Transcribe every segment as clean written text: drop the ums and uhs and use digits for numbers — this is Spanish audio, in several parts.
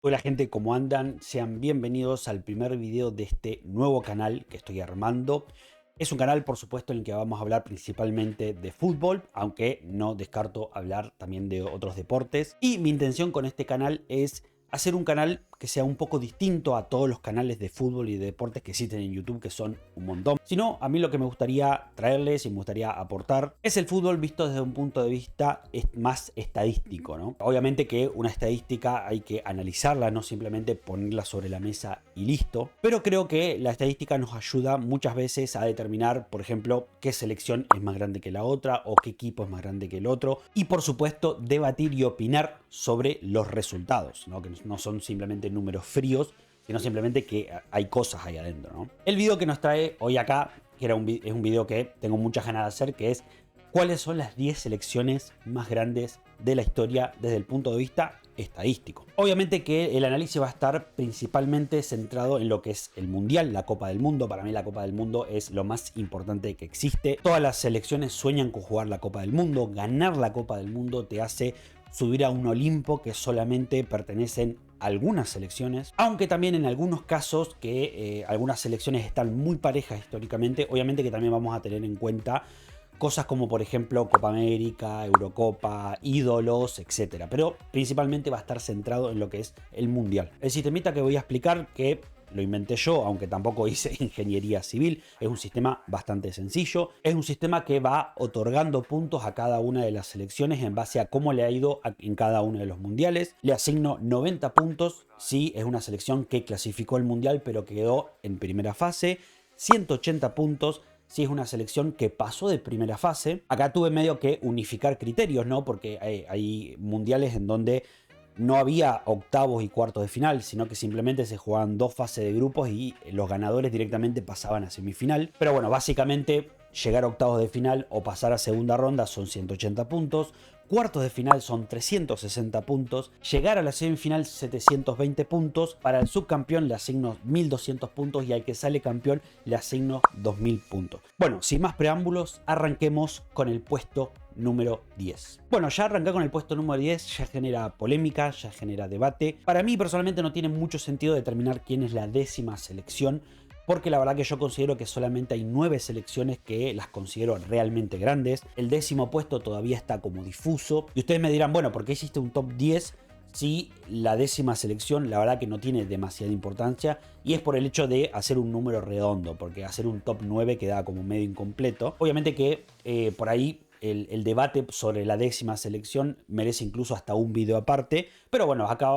Hola gente, ¿cómo andan? Sean bienvenidos al primer video de este nuevo canal que estoy armando. Es un canal, por supuesto, en el que vamos a hablar principalmente de fútbol, aunque no descarto hablar también de otros deportes. Y mi intención con este canal es hacer un canal que sea un poco distinto a todos los canales de fútbol y de deportes que existen en YouTube, que son un montón. Sino, a mí lo que me gustaría traerles y me gustaría aportar es el fútbol visto desde un punto de vista más estadístico, ¿no? Obviamente que una estadística hay que analizarla, no simplemente ponerla sobre la mesa y listo. Pero creo que la estadística nos ayuda muchas veces a determinar, por ejemplo, qué selección es más grande que la otra o qué equipo es más grande que el otro. Y por supuesto, debatir y opinar sobre los resultados, ¿no? Que no son simplemente números fríos, sino simplemente que hay cosas ahí adentro, ¿no? El video que nos trae hoy acá, que es un video que tengo muchas ganas de hacer, que es cuáles son las 10 selecciones más grandes de la historia desde el punto de vista estadístico. Obviamente que el análisis va a estar principalmente centrado en lo que es el Mundial, la Copa del Mundo. Para mí la Copa del Mundo es lo más importante que existe. Todas las selecciones sueñan con jugar la Copa del Mundo. Ganar la Copa del Mundo te hace subir a un Olimpo que solamente pertenecen algunas selecciones, aunque también en algunos casos que algunas selecciones están muy parejas históricamente. Obviamente que también vamos a tener en cuenta cosas como por ejemplo Copa América, Eurocopa, ídolos, etcétera. Pero principalmente va a estar centrado en lo que es el Mundial. El sistemita que voy a explicar, que lo inventé yo, aunque tampoco hice ingeniería civil, es un sistema bastante sencillo. Es un sistema que va otorgando puntos a cada una de las selecciones en base a cómo le ha ido en cada uno de los mundiales. Le asigno 90 puntos si es una selección que clasificó el mundial pero quedó en primera fase, 180 puntos si es una selección que pasó de primera fase. Acá tuve medio que unificar criterios, ¿no? Porque hay mundiales en donde no había octavos y cuartos de final, sino que simplemente se jugaban dos fases de grupos y los ganadores directamente pasaban a semifinal. Pero bueno, básicamente llegar a octavos de final o pasar a segunda ronda son 180 puntos. Cuartos de final son 360 puntos. Llegar a la semifinal 720 puntos. Para el subcampeón le asigno 1200 puntos y al que sale campeón le asigno 2000 puntos. Bueno, sin más preámbulos, arranquemos con el puesto número 10. Bueno, ya arrancar con el puesto número 10 ya genera polémica, ya genera debate. Para mí personalmente no tiene mucho sentido determinar quién es la décima selección, porque la verdad que yo considero que solamente hay 9 selecciones que las considero realmente grandes. El décimo puesto todavía está como difuso. Y ustedes me dirán, bueno, ¿por qué hiciste un top 10 si la décima selección la verdad que no tiene demasiada importancia? Y es por el hecho de hacer un número redondo, porque hacer un top 9 queda como medio incompleto. Obviamente que por ahí el debate sobre la décima selección merece incluso hasta un video aparte. Pero bueno, acá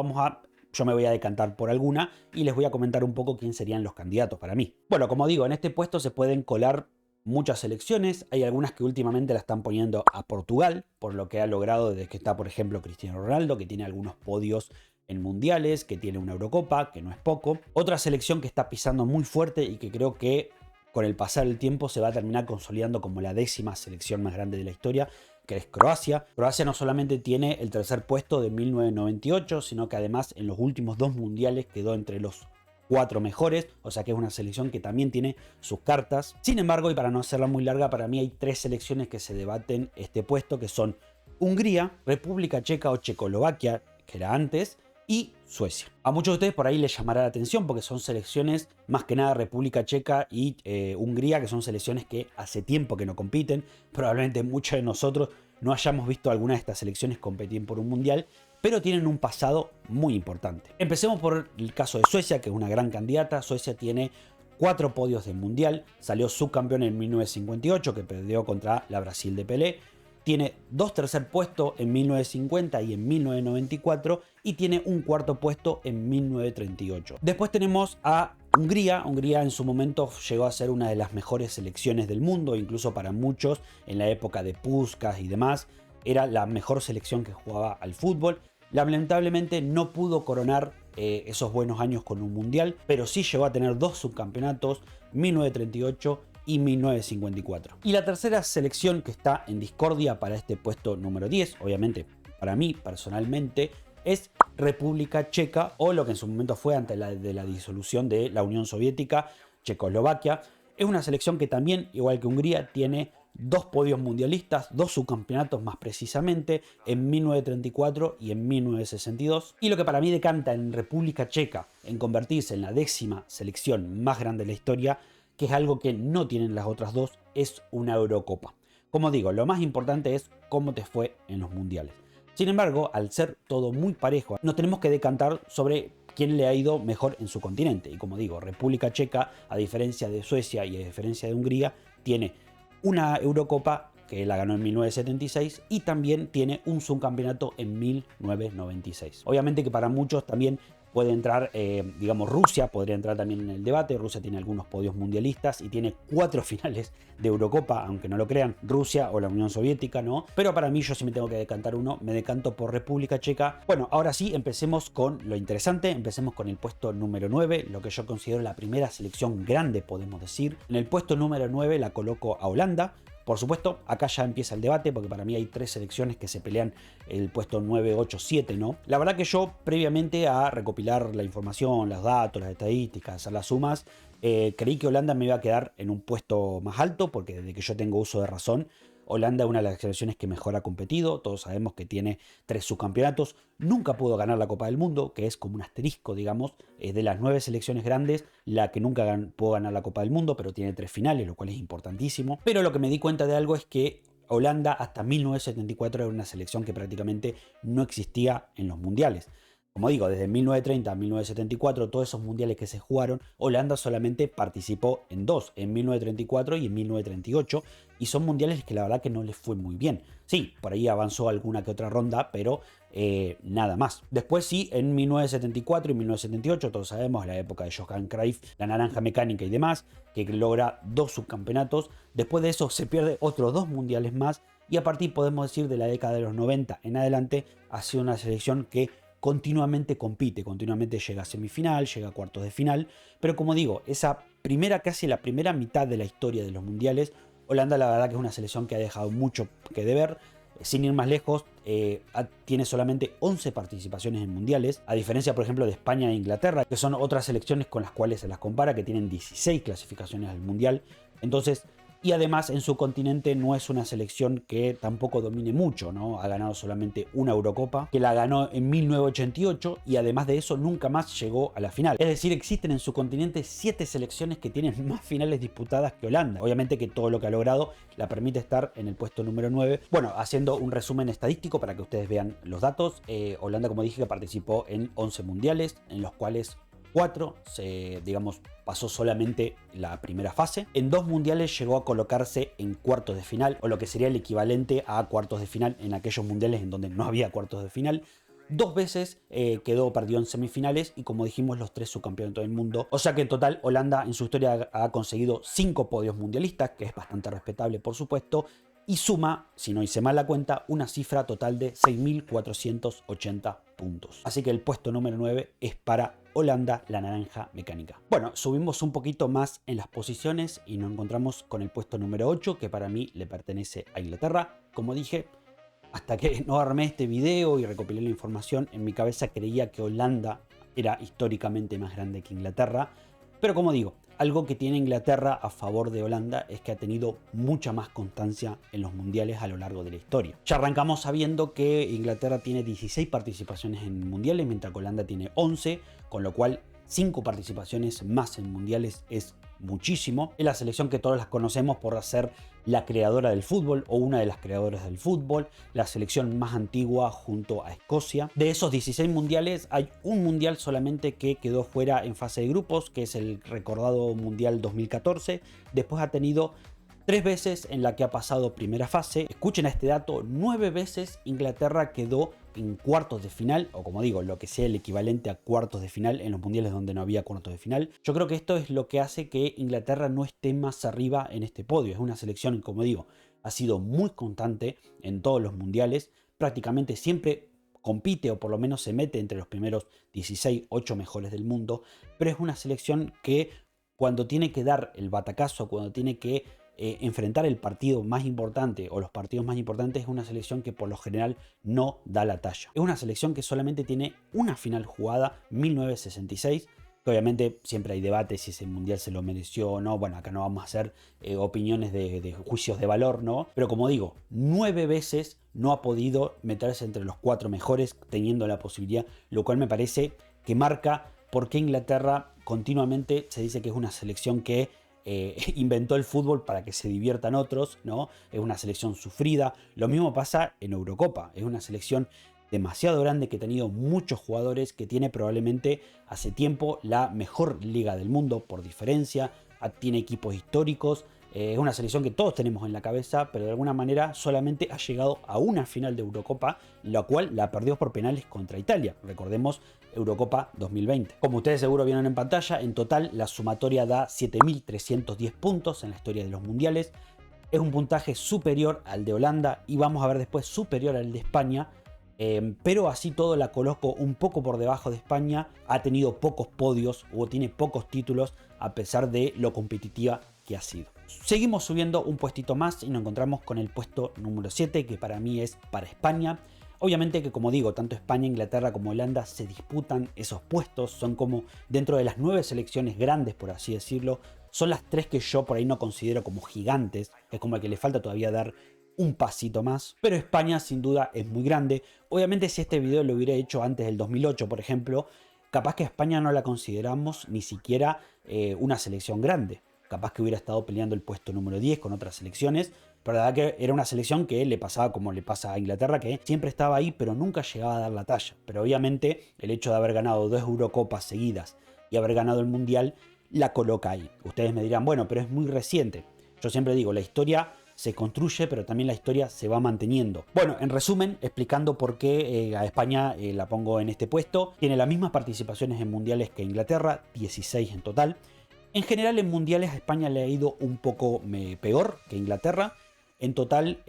yo me voy a decantar por alguna y les voy a comentar un poco quién serían los candidatos para mí. Bueno, como digo, en este puesto se pueden colar muchas selecciones. Hay algunas que últimamente la están poniendo a Portugal, por lo que ha logrado desde que está, por ejemplo, Cristiano Ronaldo, que tiene algunos podios en mundiales, que tiene una Eurocopa, que no es poco. Otra selección que está pisando muy fuerte y que creo que con el pasar del tiempo se va a terminar consolidando como la décima selección más grande de la historia, que es Croacia. Croacia no solamente tiene el tercer puesto de 1998, sino que además en los últimos dos mundiales quedó entre los 4 mejores, o sea que es una selección que también tiene sus cartas. Sin embargo, y para no hacerla muy larga, para mí hay 3 selecciones que se debaten este puesto, que son Hungría, República Checa o Checoslovaquia, que era antes, y Suecia. A muchos de ustedes por ahí les llamará la atención porque son selecciones, más que nada República Checa y Hungría, que son selecciones que hace tiempo que no compiten. Probablemente muchos de nosotros no hayamos visto alguna de estas selecciones competir por un mundial, pero tienen un pasado muy importante. Empecemos por el caso de Suecia, que es una gran candidata. Suecia tiene 4 podios del mundial, salió subcampeón en 1958, que perdió contra la Brasil de Pelé. Tiene 2 tercer puestos en 1950 y en 1994 y tiene un cuarto puesto en 1938. Después tenemos a Hungría. Hungría en su momento llegó a ser una de las mejores selecciones del mundo, incluso para muchos en la época de Puskás y demás. Era la mejor selección que jugaba al fútbol. Lamentablemente no pudo coronar esos buenos años con un mundial, pero sí llegó a tener 2 subcampeonatos, 1938 y 1954. Y la tercera selección que está en discordia para este puesto número 10, obviamente para mí personalmente, es República Checa, o lo que en su momento fue antes de la disolución de la Unión Soviética, Checoslovaquia. Es una selección que también, igual que Hungría, tiene 2 podios mundialistas, 2 subcampeonatos más precisamente, en 1934 y en 1962. Y lo que para mí decanta en República Checa en convertirse en la 10ª selección más grande de la historia, que es algo que no tienen las otras dos, es una Eurocopa. Como digo, lo más importante es cómo te fue en los mundiales. Sin embargo, al ser todo muy parejo, nos tenemos que decantar sobre quién le ha ido mejor en su continente. Y como digo, República Checa, a diferencia de Suecia y a diferencia de Hungría, tiene una Eurocopa que la ganó en 1976 y también tiene un subcampeonato en 1996. Obviamente que para muchos también puede entrar, digamos, Rusia podría entrar también en el debate. Rusia tiene algunos podios mundialistas y tiene 4 finales de Eurocopa, aunque no lo crean, Rusia o la Unión Soviética, ¿no? Pero para mí, yo sí me tengo que decantar uno, me decanto por República Checa. Bueno, ahora sí, empecemos con lo interesante, empecemos con el puesto número 9, lo que yo considero la primera selección grande, podemos decir. En el puesto número 9 la coloco a Holanda. Por supuesto, acá ya empieza el debate, porque para mí hay 3 selecciones que se pelean el puesto 9, 8, 7, ¿no? La verdad que yo, previamente a recopilar la información, los datos, las estadísticas, hacer las sumas, creí que Holanda me iba a quedar en un puesto más alto, porque desde que yo tengo uso de razón, Holanda es una de las selecciones que mejor ha competido. Todos sabemos que tiene 3 subcampeonatos. Nunca pudo ganar la Copa del Mundo, que es como un asterisco, digamos. Es de las 9 selecciones grandes la que nunca pudo ganar la Copa del Mundo, pero tiene 3 finales, lo cual es importantísimo. Pero lo que me di cuenta de algo es que Holanda hasta 1974 era una selección que prácticamente no existía en los mundiales. Como digo, desde 1930 a 1974, todos esos mundiales que se jugaron, Holanda solamente participó en 2, en 1934 y en 1938, y son mundiales que la verdad que no les fue muy bien. Sí, por ahí avanzó alguna que otra ronda, pero nada más. Después sí, en 1974 y 1978, todos sabemos, la época de Johan Cruyff, la naranja mecánica y demás, que logra 2 subcampeonatos. Después de eso se pierde otros 2 mundiales más, y a partir, podemos decir, de la década de los 90 en adelante, ha sido una selección que continuamente compite, continuamente llega a semifinal, llega a cuartos de final, pero como digo, casi la primera mitad de la historia de los mundiales, Holanda la verdad que es una selección que ha dejado mucho que deber. Sin ir más lejos, tiene solamente 11 participaciones en mundiales, a diferencia por ejemplo de España e Inglaterra, que son otras selecciones con las cuales se las compara, que tienen 16 clasificaciones al mundial. Entonces, y además en su continente no es una selección que tampoco domine mucho, ¿no? Ha ganado solamente una Eurocopa, que la ganó en 1988, y además de eso nunca más llegó a la final. Es decir, existen en su continente 7 selecciones que tienen más finales disputadas que Holanda. Obviamente que todo lo que ha logrado la permite estar en el puesto número 9. Bueno, haciendo un resumen estadístico para que ustedes vean los datos, Holanda, como dije, que participó en 11 mundiales, en los cuales 4 digamos, pasó solamente la primera fase. En 2 mundiales llegó a colocarse en cuartos de final, o lo que sería el equivalente a cuartos de final en aquellos mundiales en donde no había cuartos de final. 2 veces perdió en semifinales, y como dijimos, los 3 subcampeonatos del mundo. O sea que en total Holanda en su historia ha conseguido 5 podios mundialistas, que es bastante respetable por supuesto, y suma, si no hice mal la cuenta, una cifra total de 6.480 puntos. Así que el puesto número 9 es para Holanda, la naranja mecánica. Bueno, subimos un poquito más en las posiciones y nos encontramos con el puesto número 8, que para mí le pertenece a Inglaterra. Como dije, hasta que no armé este video y recopilé la información, en mi cabeza creía que Holanda era históricamente más grande que Inglaterra. Pero como digo, algo que tiene Inglaterra a favor de Holanda es que ha tenido mucha más constancia en los mundiales a lo largo de la historia. Ya arrancamos sabiendo que Inglaterra tiene 16 participaciones en mundiales, mientras que Holanda tiene 11, con lo cual 5 participaciones más en mundiales es muchísimo. Es la selección que todos las conocemos por ser la creadora del fútbol, o una de las creadoras del fútbol, la selección más antigua junto a Escocia. De esos 16 mundiales hay un mundial solamente que quedó fuera en fase de grupos, que es el recordado Mundial 2014. Después ha tenido 3 veces en la que ha pasado primera fase. Escuchen a este dato: 9 veces Inglaterra quedó en cuartos de final, o como digo, lo que sea el equivalente a cuartos de final en los mundiales donde no había cuartos de final. Yo creo que esto es lo que hace que Inglaterra no esté más arriba en este podio. Es una selección, como digo, ha sido muy constante en todos los mundiales, prácticamente siempre compite, o por lo menos se mete entre los primeros 16, 8 mejores del mundo, pero es una selección que cuando tiene que dar el batacazo, cuando tiene que enfrentar el partido más importante o los partidos más importantes, es una selección que por lo general no da la talla. Es una selección que solamente tiene una final jugada, 1966, que obviamente siempre hay debate si ese mundial se lo mereció o no. Bueno, acá no vamos a hacer opiniones de juicios de valor, ¿no? Pero como digo, 9 veces no ha podido meterse entre los 4 mejores teniendo la posibilidad, lo cual me parece que marca por qué Inglaterra continuamente se dice que es una selección que inventó el fútbol para que se diviertan otros, ¿no? Es una selección sufrida. Lo mismo pasa en Eurocopa. Es una selección demasiado grande que ha tenido muchos jugadores, que tiene probablemente hace tiempo la mejor liga del mundo por diferencia. Tiene equipos históricos. Es una selección que todos tenemos en la cabeza, pero de alguna manera solamente ha llegado a una final de Eurocopa, la cual la perdió por penales contra Italia. Recordemos Eurocopa 2020. Como ustedes seguro vieron en pantalla, en total la sumatoria da 7.310 puntos en la historia de los mundiales. Es un puntaje superior al de Holanda y vamos a ver después superior al de España. Pero así todo la coloco un poco por debajo de España. Ha tenido pocos podios o tiene pocos títulos a pesar de lo competitiva que ha sido. Seguimos subiendo un puestito más y nos encontramos con el puesto número 7, que para mí es para España. Obviamente que, como digo, tanto España, Inglaterra como Holanda se disputan esos puestos. Son como dentro de las 9 selecciones grandes, por así decirlo. Son las 3 que yo por ahí no considero como gigantes. Es como el que le falta todavía dar un pasito más, pero España sin duda es muy grande. Obviamente si este video lo hubiera hecho antes del 2008, por ejemplo, capaz que España no la consideramos ni siquiera una selección grande. Capaz que hubiera estado peleando el puesto número 10 con otras selecciones, pero la verdad que era una selección que le pasaba como le pasa a Inglaterra, que siempre estaba ahí, pero nunca llegaba a dar la talla. Pero obviamente el hecho de haber ganado 2 Eurocopas seguidas y haber ganado el Mundial la coloca ahí. Ustedes me dirán, bueno, pero es muy reciente. Yo siempre digo, la historia se construye, pero también la historia se va manteniendo. Bueno, en resumen, explicando por qué a España la pongo en este puesto. Tiene las mismas participaciones en mundiales que Inglaterra, 16 en total. En general en mundiales a España le ha ido un poco peor que Inglaterra. En total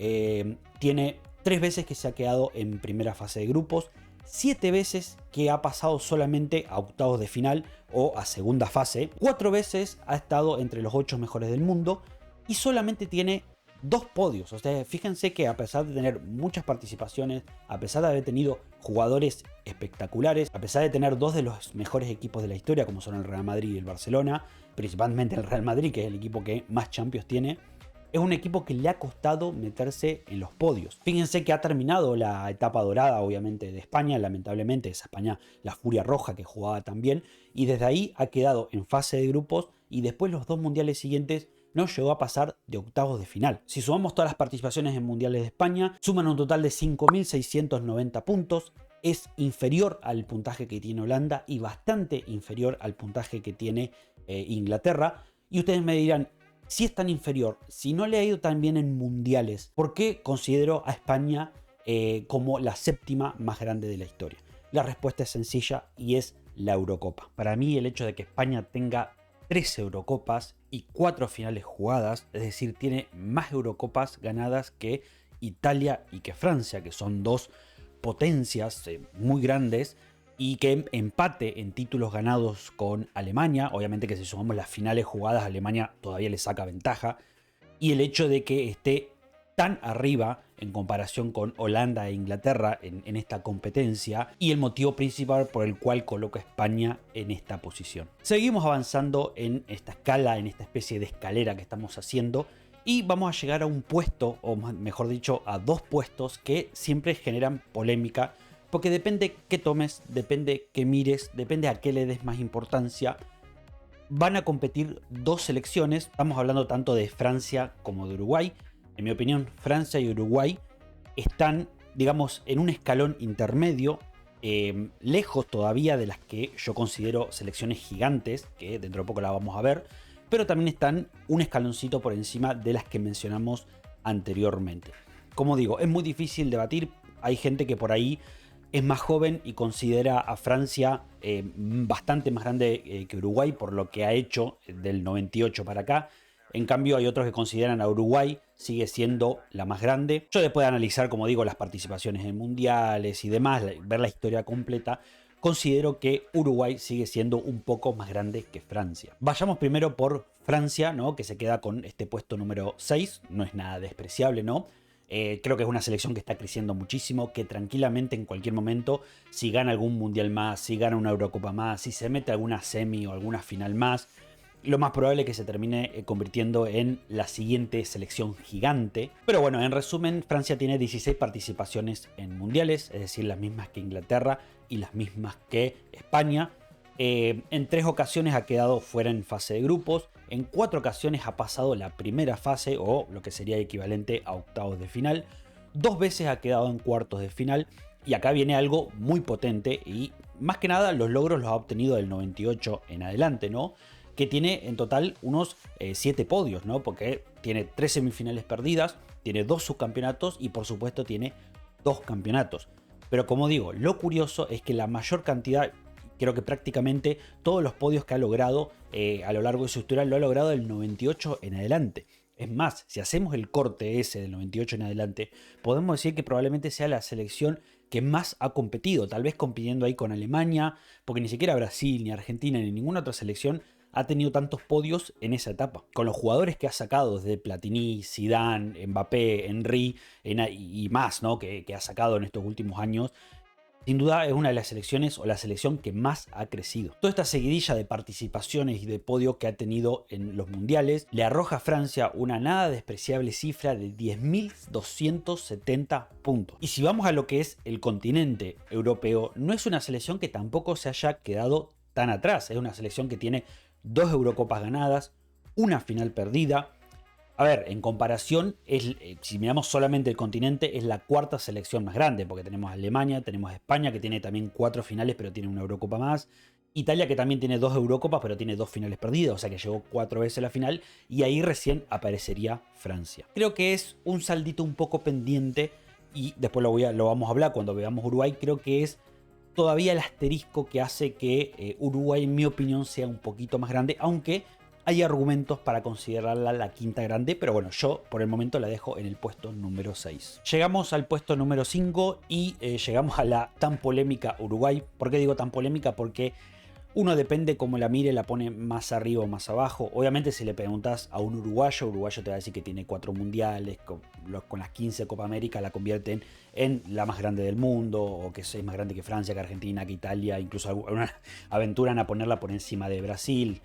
tiene 3 veces que se ha quedado en primera fase de grupos, 7 veces que ha pasado solamente a octavos de final o a segunda fase, 4 veces ha estado entre los 8 mejores del mundo y solamente tiene 2 podios. O sea, fíjense que a pesar de tener muchas participaciones, a pesar de haber tenido jugadores espectaculares, a pesar de tener 2 de los mejores equipos de la historia, como son el Real Madrid y el Barcelona, principalmente el Real Madrid, que es el equipo que más Champions tiene, es un equipo que le ha costado meterse en los podios. Fíjense que ha terminado la etapa dorada, obviamente, de España. Lamentablemente, esa España, la Furia Roja, que jugaba también. Y desde ahí ha quedado en fase de grupos y después los 2 mundiales siguientes no llegó a pasar de octavos de final. Si sumamos todas las participaciones en mundiales de España, suman un total de 5.690 puntos. Es inferior al puntaje que tiene Holanda y bastante inferior al puntaje que tiene Inglaterra. Y ustedes me dirán, si es tan inferior, si no le ha ido tan bien en mundiales, ¿por qué considero a España como la 7ª más grande de la historia? La respuesta es sencilla y es la Eurocopa. Para mí el hecho de que España tenga 3 Eurocopas y 4 finales jugadas, es decir, tiene más Eurocopas ganadas que Italia y que Francia, que son 2 potencias muy grandes, y que empate en títulos ganados con Alemania. Obviamente que si sumamos las finales jugadas, Alemania todavía le saca ventaja. Y el hecho de que esté tan arriba en comparación con Holanda e Inglaterra en esta competencia, y el motivo principal por el cual coloca a España en esta posición. Seguimos avanzando en esta escala, en esta especie de escalera que estamos haciendo, y vamos a llegar a un puesto, o mejor dicho, a 2 puestos que siempre generan polémica, porque depende qué tomes, depende qué mires, depende a qué le des más importancia. Van a competir 2 selecciones, estamos hablando tanto de Francia como de Uruguay. En mi opinión, Francia y Uruguay están, digamos, en un escalón intermedio, lejos todavía de las que yo considero selecciones gigantes, que dentro de poco la vamos a ver, pero también están un escaloncito por encima de las que mencionamos anteriormente. Como digo, es muy difícil debatir. Hay gente que por ahí es más joven y considera a Francia bastante más grande que Uruguay por lo que ha hecho del 98 para acá. En cambio hay otros que consideran a Uruguay sigue siendo la más grande. Yo después de analizar, como digo, las participaciones en mundiales y demás, ver la historia completa, considero que Uruguay sigue siendo un poco más grande que Francia. Vayamos primero por Francia, ¿no? Que se queda con este puesto número 6, no es nada despreciable, ¿no? Creo que es una selección que está creciendo muchísimo, que tranquilamente en cualquier momento, si gana algún mundial más, si gana una Eurocopa más, si se mete alguna semi o alguna final más, lo más probable es que se termine convirtiendo en la siguiente selección gigante. Pero bueno, en resumen, Francia tiene 16 participaciones en mundiales, es decir, las mismas que Inglaterra y las mismas que España. En 3 ocasiones ha quedado fuera en fase de grupos, en 4 ocasiones ha pasado la primera fase o lo que sería equivalente a octavos de final, 2 veces ha quedado en cuartos de final. Y acá viene algo muy potente y más que nada los logros los ha obtenido del 98 en adelante, ¿no? Que tiene en total unos 7 podios, ¿no? Porque tiene 3 semifinales perdidas, tiene 2 subcampeonatos y por supuesto tiene 2 campeonatos. Pero como digo, lo curioso es que la mayor cantidad, creo que prácticamente todos los podios que ha logrado a lo largo de su historia lo ha logrado del 98 en adelante. Es más, si hacemos el corte ese del 98 en adelante, podemos decir que probablemente sea la selección que más ha competido, tal vez compitiendo ahí con Alemania, porque ni siquiera Brasil, ni Argentina, ni ninguna otra selección ha tenido tantos podios en esa etapa. Con los jugadores que ha sacado desde Platini, Zidane, Mbappé, Henry y más, ¿no? que ha sacado en estos últimos años, sin duda es una de las selecciones o la selección que más ha crecido. Toda esta seguidilla de participaciones y de podio que ha tenido en los mundiales le arroja a Francia una nada despreciable cifra de 10.270 puntos. Y si vamos a lo que es el continente europeo, no es una selección que tampoco se haya quedado tan atrás. Es una selección que tiene 2 Eurocopas ganadas, una final perdida. A ver, en comparación, si miramos solamente el continente, es la cuarta selección más grande, porque tenemos a Alemania, tenemos a España, que tiene también 4 finales, pero tiene una Eurocopa más. Italia, que también tiene 2 Eurocopas, pero tiene 2 finales perdidas, o sea que llegó 4 veces a la final, y ahí recién aparecería Francia. Creo que es un saldito un poco pendiente, y después lo vamos a hablar cuando veamos Uruguay. Creo que es todavía el asterisco que hace que Uruguay, en mi opinión, sea un poquito más grande, aunque hay argumentos para considerarla la quinta grande, pero bueno, yo por el momento la dejo en el puesto número 6. Llegamos al puesto número 5 y llegamos a la tan polémica Uruguay. ¿Por qué digo tan polémica? Porque uno depende cómo la mire, la pone más arriba o más abajo. Obviamente si le preguntas a un uruguayo te va a decir que tiene 4 mundiales, con las 15 Copa América la convierten en la más grande del mundo, o que es más grande que Francia, que Argentina, que Italia, incluso una aventuran a ponerla por encima de Brasil.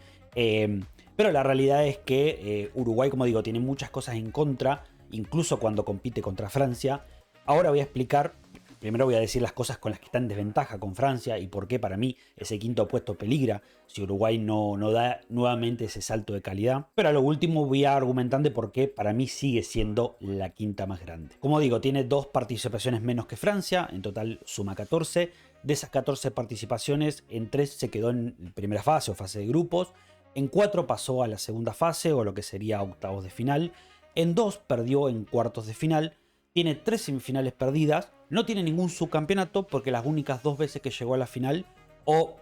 Pero la realidad es que Uruguay, como digo, tiene muchas cosas en contra, incluso cuando compite contra Francia. Ahora voy a explicar, primero voy a decir las cosas con las que está en desventaja con Francia y por qué para mí ese quinto puesto peligra si Uruguay no da nuevamente ese salto de calidad. Pero a lo último voy a argumentar de por qué para mí sigue siendo la quinta más grande. Como digo, tiene 2 participaciones menos que Francia, en total suma 14. De esas 14 participaciones, en 3 se quedó en primera fase o fase de grupos. En 4 pasó a la segunda fase o lo que sería octavos de final. En 2 perdió en cuartos de final. Tiene 3 semifinales perdidas. No tiene ningún subcampeonato porque las únicas 2 veces que llegó a la final, o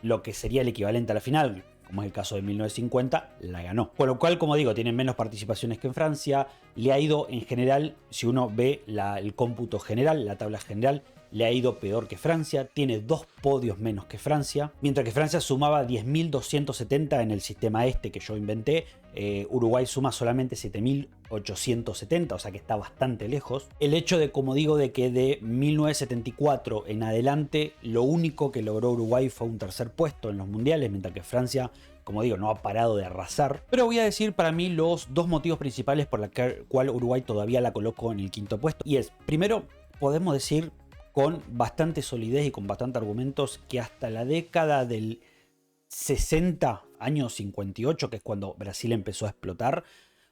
lo que sería el equivalente a la final, como es el caso de 1950, la ganó. Con lo cual, como digo, tiene menos participaciones que en Francia. Le ha ido en general, si uno ve el cómputo general, la tabla general, le ha ido peor que Francia, tiene 2 podios menos que Francia, mientras que Francia sumaba 10.270 en el sistema este que yo inventé. Uruguay suma solamente 7.870, o sea que está bastante lejos. El hecho de, como digo, de que de 1974 en adelante lo único que logró Uruguay fue un tercer puesto en los mundiales, mientras que Francia, como digo, no ha parado de arrasar. Pero voy a decir para mí los 2 motivos principales por los cuales Uruguay todavía la coloco en el quinto puesto. Y es, primero, podemos decir con bastante solidez y con bastante argumentos que hasta la década del 60, año 58, que es cuando Brasil empezó a explotar,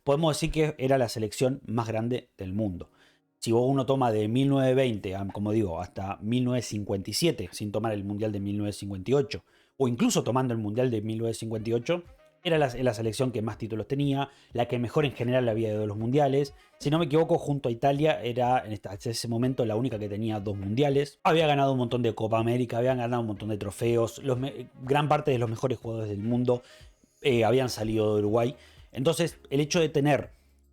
podemos decir que era la selección más grande del mundo. Si uno toma de 1920, como digo, hasta 1957, sin tomar el Mundial de 1958, o incluso tomando el Mundial de 1958, era la selección que más títulos tenía, la que mejor en general había ido de los mundiales. Si no me equivoco, junto a Italia era hasta ese momento la única que tenía 2 mundiales. Había ganado un montón de Copa América, habían ganado un montón de trofeos. Gran parte de los mejores jugadores del mundo habían salido de Uruguay. Entonces, el hecho de tener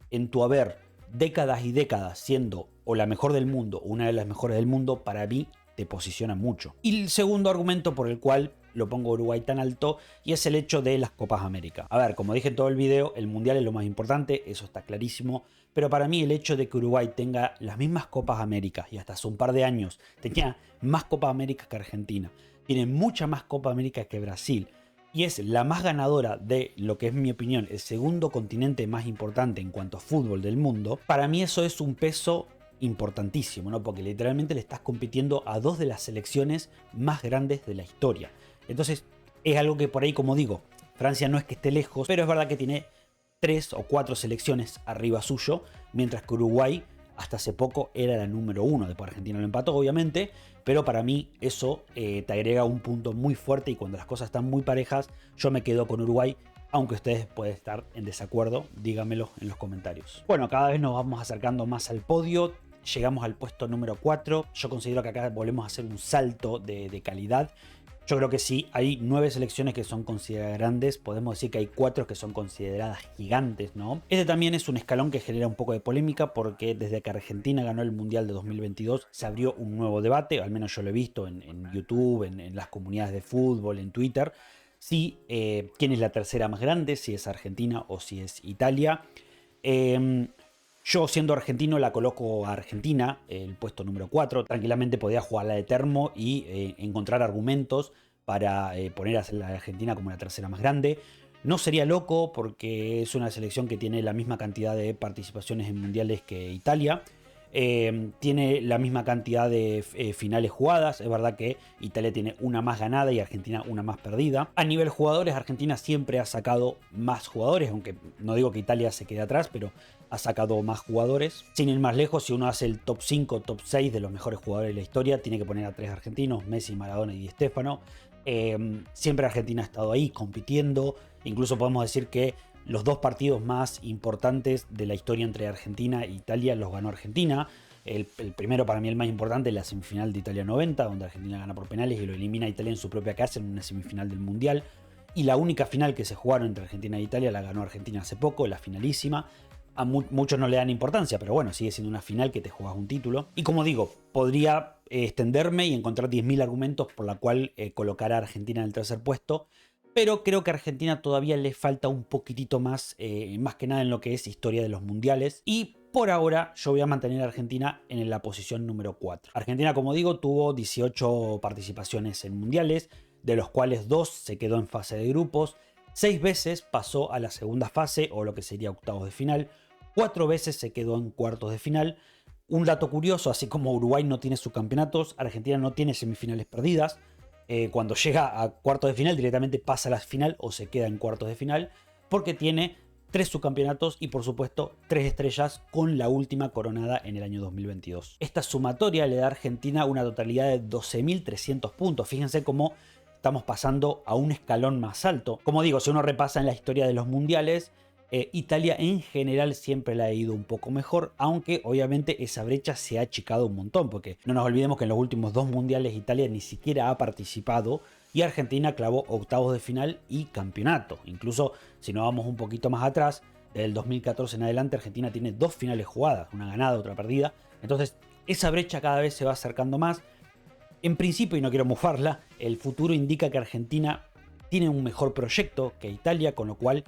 en tu haber décadas y décadas siendo o la mejor del mundo, una de las mejores del mundo, para mí te posiciona mucho. Y el segundo argumento por el cual lo pongo a Uruguay tan alto, y es el hecho de las Copas América. A ver, como dije en todo el video, el Mundial es lo más importante, eso está clarísimo, pero para mí el hecho de que Uruguay tenga las mismas Copas América, y hasta hace un par de años tenía más Copas América que Argentina, tiene mucha más Copa América que Brasil, y es la más ganadora de lo que es, en mi opinión, el segundo continente más importante en cuanto a fútbol del mundo, para mí eso es un peso importantísimo, ¿no? Porque literalmente le estás compitiendo a dos de las selecciones más grandes de la historia. Entonces, es algo que por ahí, como digo, Francia no es que esté lejos, pero es verdad que tiene 3 o 4 selecciones arriba suyo, mientras que Uruguay hasta hace poco era la número 1. Después Argentina lo empató, obviamente, pero para mí eso te agrega un punto muy fuerte, y cuando las cosas están muy parejas, yo me quedo con Uruguay, aunque ustedes pueden estar en desacuerdo, díganmelo en los comentarios. Bueno, cada vez nos vamos acercando más al podio. Llegamos al puesto número 4. Yo considero que acá volvemos a hacer un salto de calidad. Yo creo que sí, hay 9 selecciones que son consideradas grandes, podemos decir que hay 4 que son consideradas gigantes, ¿no? Este también es un escalón que genera un poco de polémica, porque desde que Argentina ganó el Mundial de 2022 se abrió un nuevo debate, al menos yo lo he visto en YouTube, en las comunidades de fútbol, en Twitter, si quién es la tercera más grande, si es Argentina o si es Italia. Yo, siendo argentino, la coloco a Argentina, el puesto número 4. Tranquilamente podía jugar la de termo y encontrar argumentos para poner a la Argentina como la tercera más grande. No sería loco, porque es una selección que tiene la misma cantidad de participaciones en mundiales que Italia. Tiene la misma cantidad de finales jugadas. Es verdad que Italia tiene una más ganada y Argentina una más perdida. A nivel jugadores, Argentina siempre ha sacado más jugadores, aunque no digo que Italia se quede atrás, pero ha sacado más jugadores. Sin ir más lejos, si uno hace el top 5, top 6 de los mejores jugadores de la historia, tiene que poner a 3 argentinos: Messi, Maradona y Di Stéfano. Siempre Argentina ha estado ahí compitiendo. Incluso podemos decir que los 2 partidos más importantes de la historia entre Argentina e Italia los ganó Argentina. El primero, para mí el más importante, la semifinal de Italia 90, donde Argentina gana por penales y lo elimina a Italia en su propia casa en una semifinal del Mundial. Y la única final que se jugaron entre Argentina e Italia la ganó Argentina hace poco, la finalísima. A muchos no le dan importancia, pero bueno, sigue siendo una final que te juegas un título. Y como digo, podría extenderme y encontrar 10.000 argumentos por la cual colocar a Argentina en el tercer puesto, pero creo que a Argentina todavía le falta un poquitito más, más que nada en lo que es historia de los mundiales. Y por ahora yo voy a mantener a Argentina en la posición número 4. Argentina, como digo, tuvo 18 participaciones en mundiales, de los cuales 2 se quedó en fase de grupos, 6 veces pasó a la segunda fase, o lo que sería octavos de final, 4 veces se quedó en cuartos de final. Un dato curioso: así como Uruguay no tiene subcampeonatos, Argentina no tiene semifinales perdidas. Cuando llega a cuartos de final directamente pasa a la final o se queda en cuartos de final, porque tiene 3 subcampeonatos y, por supuesto, 3 estrellas, con la última coronada en el año 2022. Esta sumatoria le da a Argentina una totalidad de 12.300 puntos. Fíjense cómo estamos pasando a un escalón más alto. Como digo, si uno repasa en la historia de los mundiales, Italia en general siempre le ha ido un poco mejor, aunque obviamente esa brecha se ha achicado un montón, porque no nos olvidemos que en los últimos 2 mundiales Italia ni siquiera ha participado y Argentina clavó octavos de final y campeonato. Incluso si nos vamos un poquito más atrás, del 2014 en adelante, Argentina tiene 2 finales jugadas, una ganada, otra perdida. Entonces esa brecha cada vez se va acercando más. En principio, y no quiero mofarla, el futuro indica que Argentina tiene un mejor proyecto que Italia, con lo cual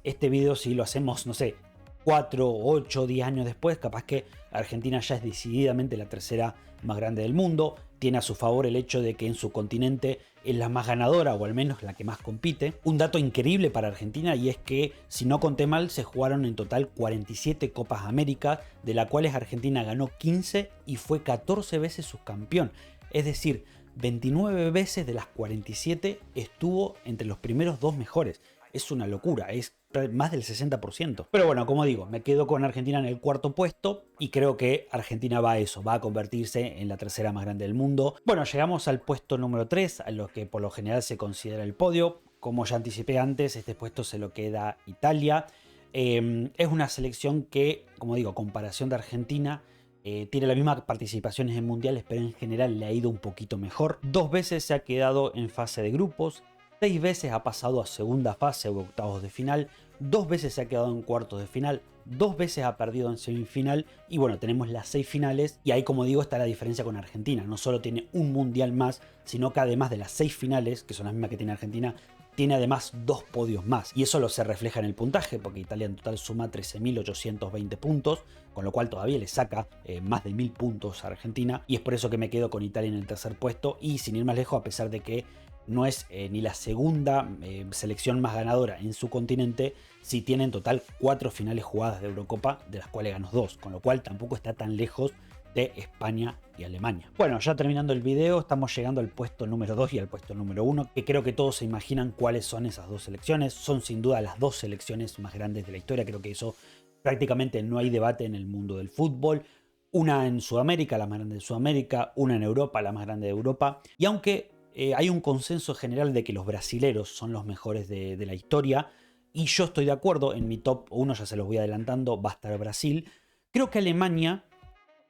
este video, si lo hacemos, no sé, 4, 8, 10 años después, capaz que Argentina ya es decididamente la tercera más grande del mundo. Tiene a su favor el hecho de que en su continente es la más ganadora, o al menos la que más compite. Un dato increíble para Argentina, y es que, si no conté mal, se jugaron en total 47 Copas América, de las cuales Argentina ganó 15 y fue 14 veces subcampeón. Es decir, 29 veces de las 47 estuvo entre los primeros 2 mejores. Es una locura, es más del 60%. Pero bueno, como digo, me quedo con Argentina en el cuarto puesto, y creo que Argentina va a convertirse en la tercera más grande del mundo. Bueno, llegamos al puesto número 3, a lo que por lo general se considera el podio. Como ya anticipé antes, este puesto se lo queda Italia. Es una selección que, como digo, a comparación de Argentina, tiene las mismas participaciones en mundiales, pero en general le ha ido un poquito mejor. 2 veces se ha quedado en fase de grupos, 6 veces ha pasado a segunda fase o octavos de final, 2 veces se ha quedado en cuartos de final, 2 veces ha perdido en semifinal y bueno, tenemos las 6 finales y ahí, como digo, está la diferencia con Argentina. No solo tiene un mundial más, sino que además de las 6 finales, que son las mismas que tiene Argentina, tiene además 2 podios más. Y eso se refleja en el puntaje, porque Italia en total suma 13.820 puntos, con lo cual todavía le saca más de 1.000 puntos a Argentina. Y es por eso que me quedo con Italia en el tercer puesto. Y sin ir más lejos, a pesar de que no es ni la segunda selección más ganadora en su continente, sí tiene en total 4 finales jugadas de Eurocopa, de las cuales ganó 2, con lo cual tampoco está tan lejos de España y Alemania. Bueno, ya terminando el video, estamos llegando al puesto número 2 y al puesto número 1, que creo que todos se imaginan cuáles son esas dos selecciones. Son sin duda las dos selecciones más grandes de la historia, creo que eso prácticamente no hay debate en el mundo del fútbol. Una en Sudamérica, la más grande de Sudamérica, una en Europa, la más grande de Europa. Y aunque hay un consenso general de que los brasileros son los mejores de la historia, y yo estoy de acuerdo, en mi top 1 ya se los voy adelantando, va a estar Brasil, creo que Alemania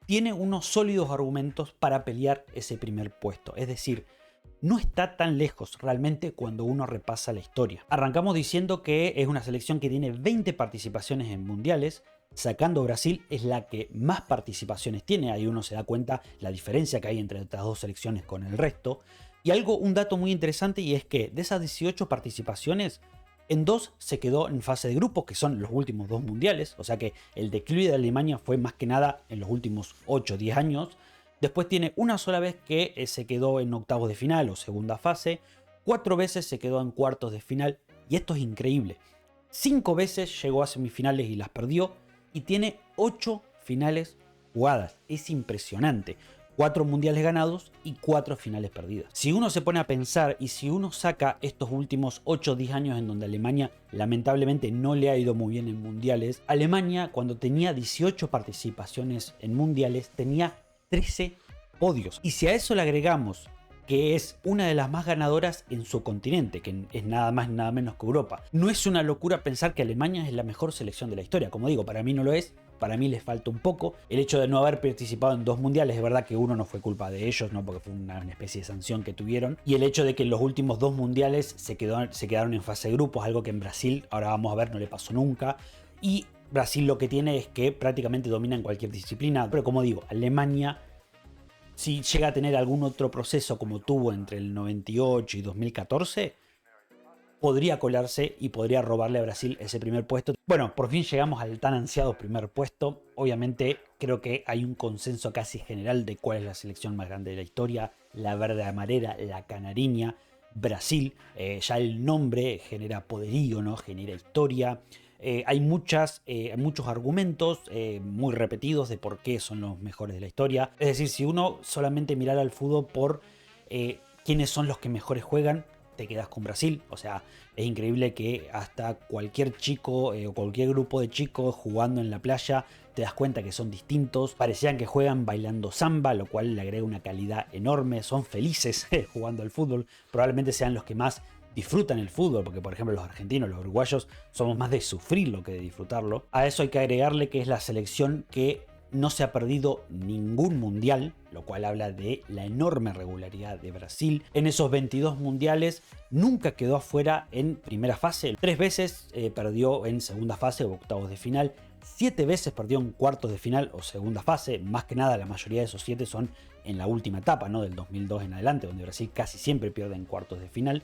tiene unos sólidos argumentos para pelear ese primer puesto. Es decir, no está tan lejos realmente cuando uno repasa la historia. Arrancamos diciendo que es una selección que tiene 20 participaciones en mundiales. Sacando Brasil, es la que más participaciones tiene. Ahí uno se da cuenta la diferencia que hay entre estas dos selecciones con el resto. Y un dato muy interesante, y es que de esas 18 participaciones, en 2 se quedó en fase de grupos, que son los últimos 2 mundiales. O sea que el declive de Alemania fue más que nada en los últimos 8 o 10 años. Después tiene una sola vez que se quedó en octavos de final o segunda fase. 4 veces se quedó en cuartos de final. Y esto es increíble. 5 veces llegó a semifinales y las perdió. Y tiene 8 finales jugadas. Es impresionante. 4 mundiales ganados y 4 finales perdidas. Si uno se pone a pensar y si uno saca estos últimos 8 o 10 años en donde Alemania lamentablemente no le ha ido muy bien en mundiales, Alemania cuando tenía 18 participaciones en mundiales tenía 13 podios. Y si a eso le agregamos que es una de las más ganadoras en su continente, que es nada más nada menos que Europa, no es una locura pensar que Alemania es la mejor selección de la historia. Como digo, para mí no lo es. Para mí les falta un poco. El hecho de no haber participado en 2 mundiales, es verdad que uno no fue culpa de ellos, ¿no? Porque fue una especie de sanción que tuvieron. Y el hecho de que en los últimos 2 mundiales se quedaron en fase de grupos, algo que en Brasil, ahora vamos a ver, no le pasó nunca. Y Brasil lo que tiene es que prácticamente domina en cualquier disciplina. Pero como digo, Alemania, si llega a tener algún otro proceso como tuvo entre el 98 y 2014, podría colarse y podría robarle a Brasil ese primer puesto. Bueno, por fin llegamos al tan ansiado primer puesto. Obviamente creo que hay un consenso casi general de cuál es la selección más grande de la historia. La verde amarela, la canariña, Brasil. Ya el nombre genera poderío, ¿no? Genera historia. Hay muchos argumentos muy repetidos de por qué son los mejores de la historia. Es decir, si uno solamente mirara al fútbol por quiénes son los que mejores juegan, te quedas con Brasil. O sea, es increíble que hasta cualquier chico o cualquier grupo de chicos jugando en la playa te das cuenta que son distintos. Parecían que juegan bailando samba, lo cual le agrega una calidad enorme. Son felices jugando al fútbol. Probablemente sean los que más disfrutan el fútbol, porque por ejemplo los argentinos, los uruguayos, somos más de sufrirlo que de disfrutarlo. A eso hay que agregarle que es la selección que no se ha perdido ningún mundial, lo cual habla de la enorme regularidad de Brasil. En esos 22 mundiales nunca quedó afuera en primera fase. 3 veces perdió en segunda fase o octavos de final. 7 veces perdió en cuartos de final o segunda fase. Más que nada, la mayoría de esos 7 son en la última etapa, ¿no? Del 2002 en adelante, donde Brasil casi siempre pierde en cuartos de final.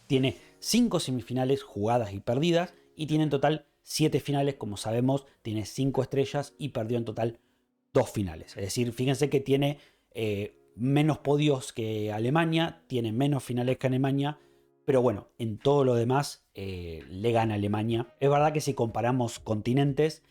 Tiene 5 semifinales jugadas y perdidas y tiene en total 7 finales. Como sabemos, tiene 5 estrellas y perdió en total 2 finales. Es decir, fíjense que tiene menos podios que Alemania, tiene menos finales que Alemania, pero bueno, en todo lo demás le gana Alemania. Es verdad que si comparamos continentes,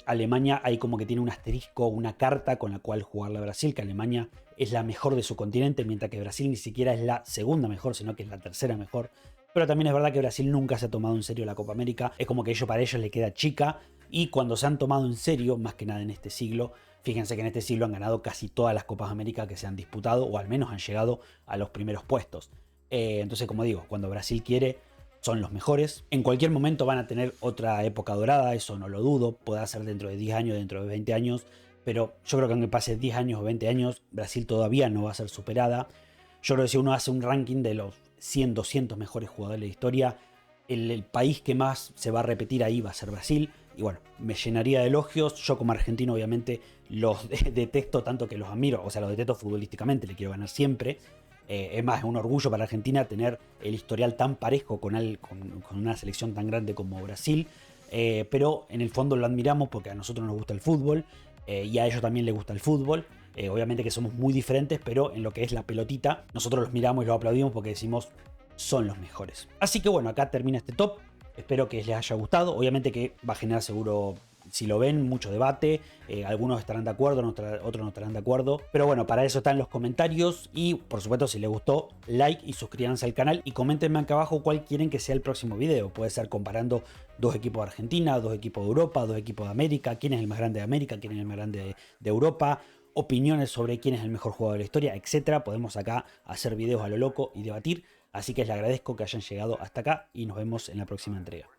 Alemania hay como que tiene un asterisco, una carta con la cual jugarle a Brasil, que Alemania es la mejor de su continente, mientras que Brasil ni siquiera es la segunda mejor, sino que es la tercera mejor. Pero también es verdad que Brasil nunca se ha tomado en serio la Copa América, es como que para ellos le queda chica, y cuando se han tomado en serio, más que nada en este siglo, fíjense que en este siglo han ganado casi todas las Copas América que se han disputado, o al menos han llegado a los primeros puestos. Entonces, como digo, cuando Brasil quiere, son los mejores. En cualquier momento van a tener otra época dorada, eso no lo dudo. Puede ser dentro de 10 años, dentro de 20 años. Pero yo creo que aunque pase 10 años o 20 años, Brasil todavía no va a ser superada. Yo creo que si uno hace un ranking de los 100, 200 mejores jugadores de la historia, el país que más se va a repetir ahí va a ser Brasil. y bueno, me llenaría de elogios. Yo como argentino obviamente los detesto tanto que los admiro, o sea, los detesto futbolísticamente, le quiero ganar siempre. Es más, es un orgullo para Argentina tener el historial tan parejo con una selección tan grande como Brasil. Pero en el fondo lo admiramos porque a nosotros nos gusta el fútbol y a ellos también les gusta el fútbol. Obviamente que somos muy diferentes, pero en lo que es la pelotita, nosotros los miramos y los aplaudimos porque decimos son los mejores. Así que bueno, acá termina este top. Espero que les haya gustado. Obviamente que va a generar seguro, si lo ven, mucho debate. Algunos estarán de acuerdo, otros no estarán de acuerdo. Pero bueno, para eso están los comentarios. Y por supuesto, si les gustó, like y suscríbanse al canal. Y coméntenme acá abajo cuál quieren que sea el próximo video. Puede ser comparando dos equipos de Argentina, dos equipos de Europa, dos equipos de América. ¿Quién es el más grande de América? ¿Quién es el más grande de Europa? Opiniones sobre quién es el mejor jugador de la historia, etcétera. Podemos acá hacer videos a lo loco y debatir. Así que les agradezco que hayan llegado hasta acá y nos vemos en la próxima entrega.